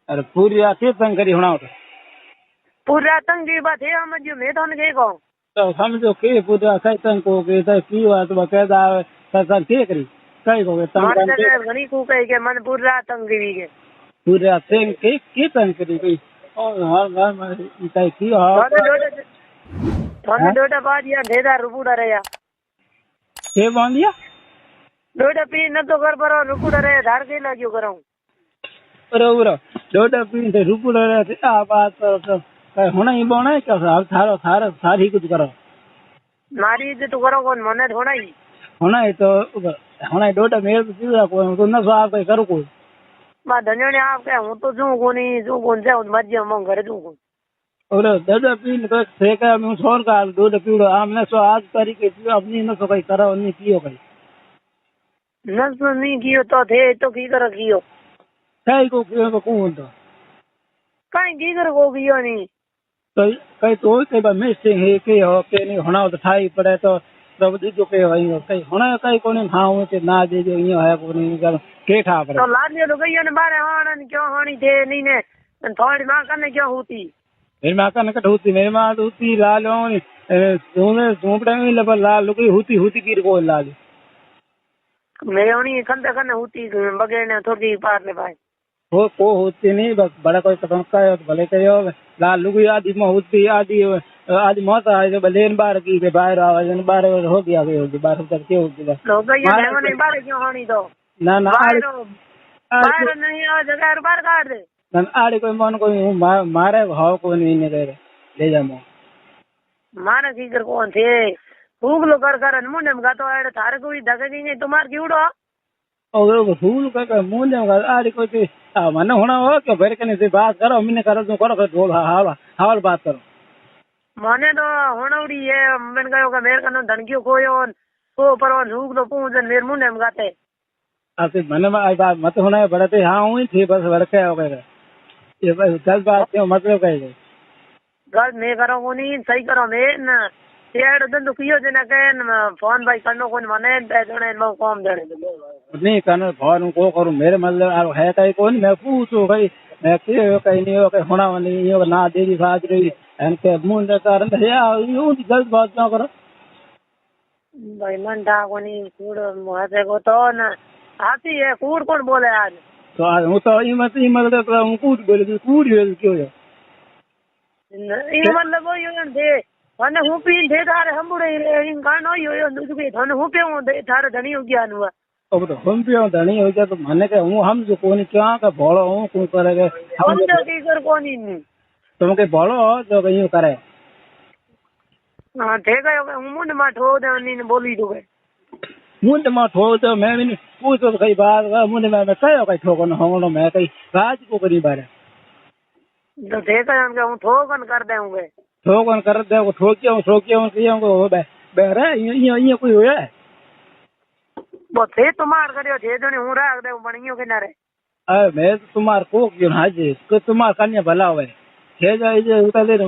अरे पूरी रात के तंग करी होना होता पूरी रात तंग की बात है हम जो मैं तो नहीं कहूँ तो समझो के पूरी रात कई तंग को के तो की बात बकायदा सर के करी कई को के तंग मन के घनी को कहे के मन पूरी रात तंग की के पूरी रात के तंग करी कोई और हर में कई की हो थाने डोडा बाद या ढेदा रुपुड़ा रहा के बांधिया डोडा पी न तो कर पर रुपुड़ा रहे धार के लाग्यो कराऊं बरोबर डोडा पी से रुपुड़ा रहे आ बात तो कई होना ही बोना है क्या थारो थारो सारी कुछ करो मारी इज्जत तो करो कौन मने थोड़ा ही होना है तो होना है डोडा मेरे तो सीधा कोई तो न सो आप कई करो कोई मां धन्यो ने आप के हूं तो जू कोनी जू कोन से मजे मं घर जू कोन और डोडा पी तो से का मैं छोड़ का डोडा पीड़ो आमने सो आज तरीके से अपनी न सो कई करो नहीं कियो कई नस नहीं कियो तो थे तो की कर कियो कई को कियो तो कौन तो काई की कर को कियो नहीं कई तो कई बार मिसिंग है के हो के नहीं होना तो थाई पड़े तो सब जो के वही कई होना कई कोने खाओ के ना दे जो यो है कोने कर के खा पड़े तो लादियो तो कहियो ने बारे हाणन क्यों हाणी थे नहीं ने थोड़ी मां कने क्यों होती मेरी माँ का नकट होती मेरी माँ तो होती लाल होनी तुम्हें झोंपड़े में लबर लाल लुकी होती होती की को लाल मैं होनी कंदे कने होती बगैर ने थोड़ी पार ने भाई वो को होती नहीं बस बड़ा कोई पसंद का है तो भले कहो लाल लुकी आदि में होती आदि आदि मौत आए तो बलेन बार की के बाहर आवाज बार हो गया होगी बार तक के होगी बस लोग ये देव नहीं बारे क्यों हाणी तो ना ना बाहर नहीं आ जगह बाहर काट दे ना आड़े कोई मन कोई मारे भाव को नहीं करे ले जा मो मारे की कर कौन थे फूक लो कर मुंडे में गातो ऐड थारे कोई धके नहीं तुम्हार क्यूड़ो और वो फूल का मुंह ने आड़े कोई मन होना हो कि भर के से बात करो मैंने करो तो करो फिर बोल हाल बात करो मने तो होनौड़ी है मैंने कहो कि मेरे कनो धनकियो कोयो को पर झूक तो पूछ मेरे मुंडे में गाते आपके मन में आई बात मत होना है बड़े हाँ हुई थी बस भड़के हो गए ये बस 10 बात क्यों मतलब कह गए गल मैं करो को नहीं सही करो मैं न तेड़ दंदु कियो जना के फोन भाई करनो कोन मने जणे लो काम देने नहीं करना फोन को करूं मेरे मतलब है कहीं कौन मैं पूछूं भाई मैं के कहीं नहीं हो कहीं होना नहीं हो ना देरी साज रही इनके मुंह दे कारण या यूं गलत बात ना करो भाई मन था को नहीं कूड़ मुहासे को तो न आती है कूड़ कौन बोले आज तो आज हूँ तो ये मतलब हूँ कूड़ बोले कूड़ क्यों है ये मतलब वो यूं दे थाने हूँ पी दे थारे हम बुरे इन गानो यो नुजुके थाने हूँ पे हूँ दे थारे धनी हो गया नुआ अब तो हम भी धनी हो गया तो माने के हूँ हम जो कोनी क्या का भोलो हूँ कौन करेगा हम जो की कर कोनी तुम के भोलो हो जो कहीं करे हाँ ठीक है हूँ मुंड में ठो दे नी बोली तो मुंड में ठो तो मैं भी पूछो तो कई बात मुंड में कहो कहीं ठोकन होंगो मैं कहीं राज को करी बारे तो ठीक है हम हूँ ठोकन कर देंगे ठोकन कर दे वो ठोकियो कियो बेरे ये कोई होया है वो थे तुम्हार करियो थे जने हूँ राख दे बनियो किनारे अरे मैं तो तुम्हार को क्यों हाजे तो तुम्हार कन्या भला होवे छे जाए जे उतर दे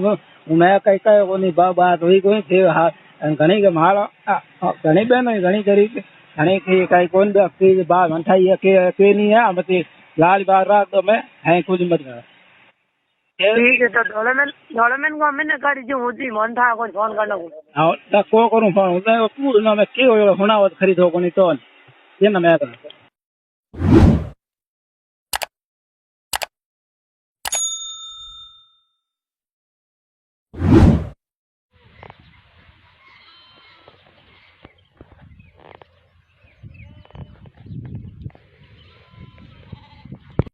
मैं कई कई कोनी बात हुई कोई थे हां घणी के माल घणी बेन घणी करी घणी की कई कोन व्यक्ति बात मंठाई के नहीं है मते लाल बार रात तो मैं है कुछ मत कर ठीक है तो डोलेमेन को मैंने कर जो होती मन था कोई फोन करना हां ता को करूं फोन उदय पूर्ण ना मैं के होना हो खरीदो कोनी तो ये ना मैं